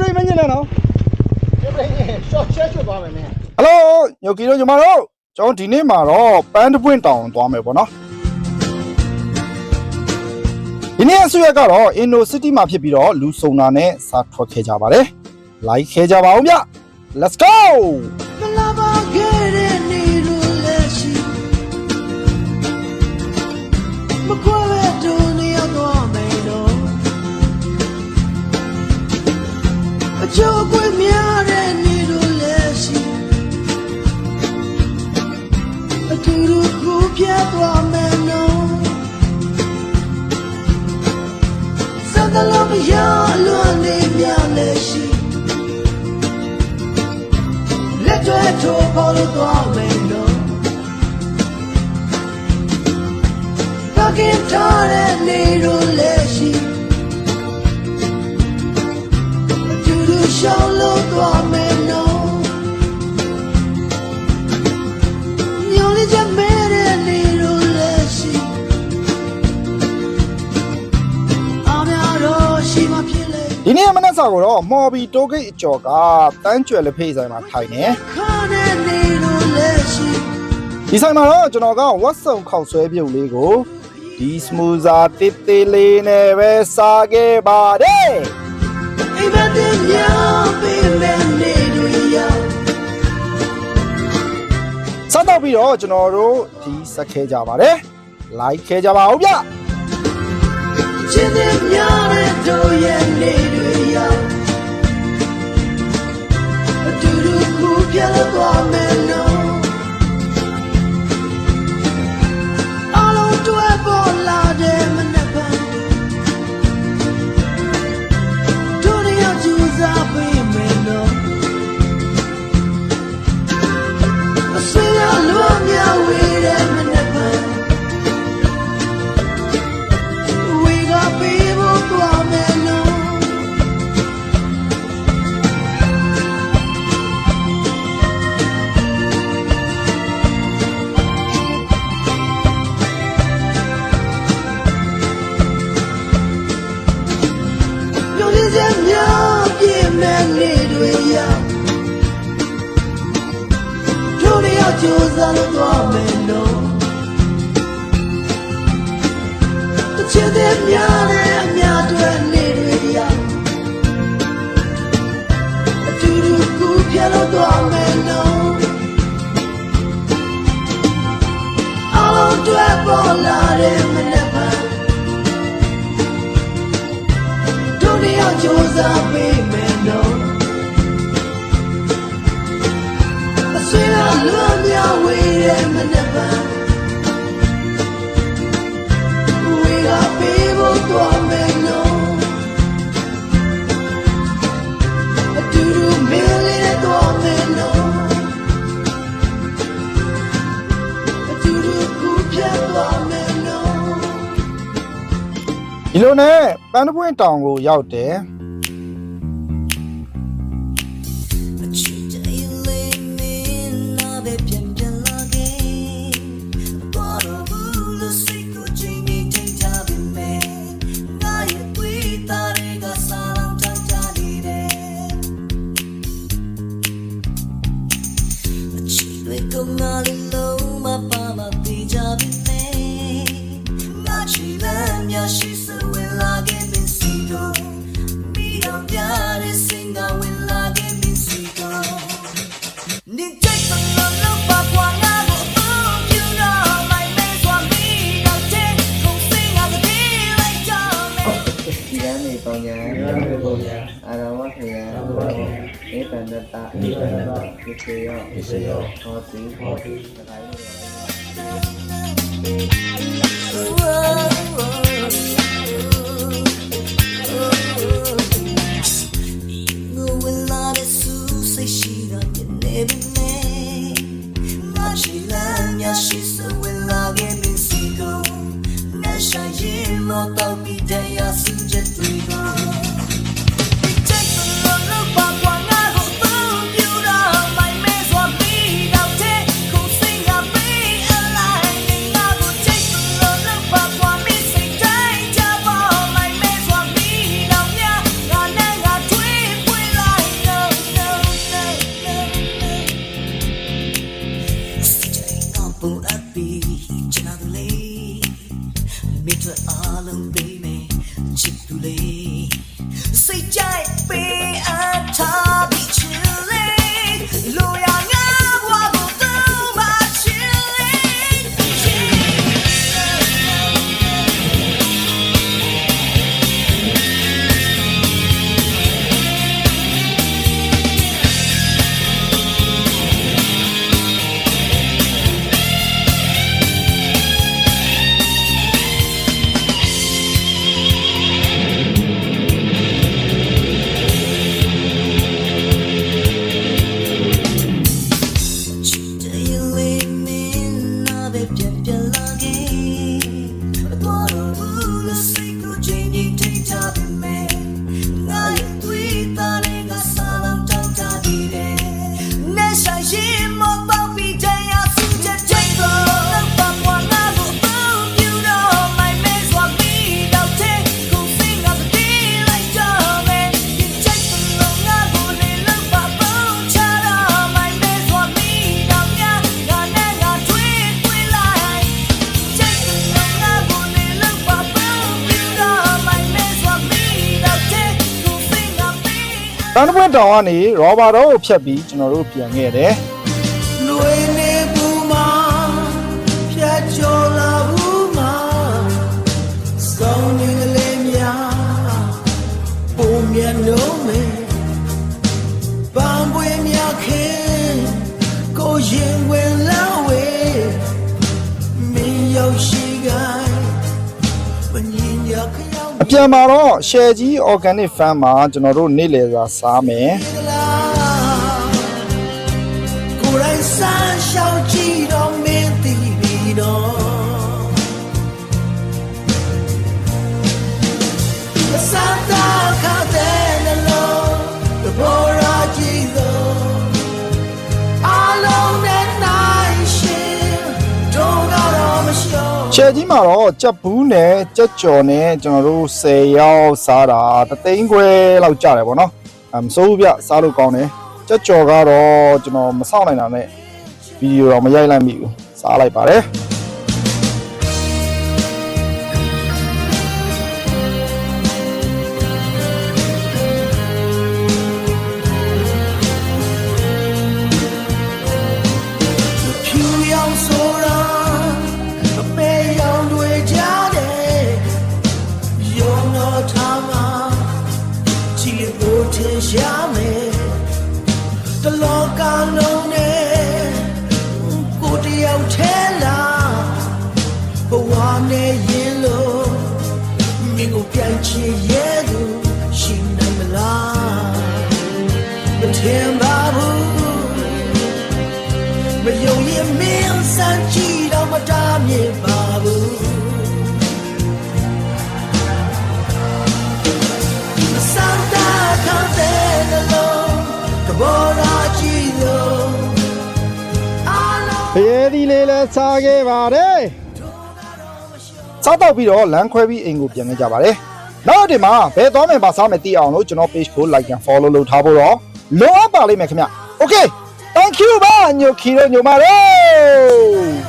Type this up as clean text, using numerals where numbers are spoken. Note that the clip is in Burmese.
ပြေးမင်းနေနော်ရှော့ချက်သွားမယ်မင်း ဟယ်လိုညိုကီတို့ညီမတို့ကျွန်တော်ဒီနေ့မှာတော့ပန်းတပွင့်တောင်သွားမယ်ပေါ့နော်ဒီနေ့အစိုးရကတော့အင်ဒိုစီးတီးမှာဖြစ်ပြီးတော့လူစုံတာနဲ့စာထွက်ခဲ့ကြပါတယ်လိုက်ခဲကြပါဦးဗျ Let's go 就会面对你的联系，突如苦别多美浓，三个老不要乱的面联系，来追求跑了多美浓，他给他的你的联系。小路多美浓，有你这美的你如热心，阿苗罗西马皮嘞。ဒီနေ့မနက်စာကိုတော့မော်ဘီတိုဂိတ်အကျော်ကတန်းကျွယ်လက်ဖေးဆိုင်မှာထိုင်နေဒီဆိုင်မှာတော့ကျွန်တော်ကဝတ်စုံခောက်ဆွဲပြုတ်လေးကိုဒီစမူဇာတစ်သေးလေးနဲ့ပဲစားခဲ့ပါတယ်စားတော့ပြီးတော့ကျွန်တော်တို့ဒီဆက်ခဲကြပါတယ်လိုက်ခဲကြပါဦးဗျချင်းတဲ့များတဲ့တို့ရဲ့နေတွေရောက်အတူတူကူပြလို့သွားမယ်လို့အလုံးတွဲပေါ်လာတဲ့မနက်ပိုင်းတို့ရောက်ကြိုးစားပေးမယ်လို့အဆွေရလွန်မြောက်ဝေးတဲ့မနက်ပိုင်းဝေးကပေးဖို့သွားမယ်လို့ကြိုးစားလို့သွားမယ်လို့တချစ်တဲ့များနဲ့အများတွေနေတွေရောက်အတူတူကူပြလို့သွားမယ်လို့အလုံးတွေပေါ်လာတဲ့မနက်ပိုင်းတို့တယောက်ကြိုးစားပေးမယ်လို့ဆွေးရလွန်မြောက်ဝေးတဲ့မနက်ပိုင်းဝေးကပေးဖို့သွားမယ်လို့အတူတူမင်းလေးသွားမယ်လို့အတူတူကူပြသွားမယ်လို့ဒီလိုနဲ့ပန်းတပွင့်တောင်ကိုရောက်တယ်မ အတွက်အားလုံးပေးမယ်ချစ်သူလေးစိတ်ကြိုက်ပေးအပ်ထားပြီးချစ်လေးလိုရငါဘဝကိုသူ့မှာချစ်လေးတန်တပွင့်တောင်ကနေရောဘာတော့ကိုဖြတ်ပြီးကျွန်တော်တို့ပြန်ခဲ့တယ် လွေနေဘူးမှာဖြတ်ကျော်လာဘူးမှာစောင်းနေကလေးများပုံမြတ်လုံးမယ်ပန်းပွေများခင်ကိုရင်ဝင်လာဝေးမင်းရောက်ရှိကိုင်းမငင်းရခရောက် အပြန်မှာတော့ share ကြီး organic farm မှာကျွန်တော်တို့နေ့လည်စာစားမယ် ကိုယ်တိုင်စားရှောက်ကြည့်တော့မင်းသိပြီတော့စားတာခါတဲ့လုံးတဘောရာကြည့်တော့အလုံးနဲ့နိုင်ရှင်တော့ကတော့မရှော share ကြီးမှာတော့ကြက်ဘူးနဲ့ကြက်ကြော်နဲ့ကျွန်တော်တို့10ရောက်စားတာ3သိန်းခွဲလောက်ကျတယ်ပေါ့နော်မစိုးဘူးဗျစားလို့ကောင်းတယ်ကြက်ကြော်ကတော့ကျွန်တော်မစောင့်နိုင်တာနဲ့ဗီဒီယိုတော့မရိုက်လိုက်မိဘူးစားလိုက်ပါတယ် ဖြူရောင်ဆိုတာအပေရောင်တွေကြားတယ်ရောင်တော်ထားမှာကြည့်လို့ထင်ရှားမယ်တလောကလုံးနဲ့ကိုတယောက်ထဲလာဘဝနဲ့ရင်လို့မင်းကိုပြန်ချင်ရဲ့သူရှိနိုင်မလားမထင်ပါဘူးမယုံရင်မင်းစမ်းကြည့်တော့မတားမြင်ပါဘူးစမ်းတာခံတဲ့လုံးတဘောရာကြည့်လို့အားလုံး ဖရဲသီးလေးလည်းစားခဲ့ပါတယ်စားတော့ပြီးတော့လမ်းခွဲပြီးအိမ်ကိုပြန်ခဲ့ကြပါတယ်နောက်ဒီမှာဘယ်သွားမယ်ပါစားမယ်သိအောင်လို့ကျွန်တော် page ကို like and follow လုပ်ထားဖို့တော့လိုအပ်ပါလိမ့်မယ်ခင်ဗျ okay thank you ပါညိုခီတို့ညိုမာတို့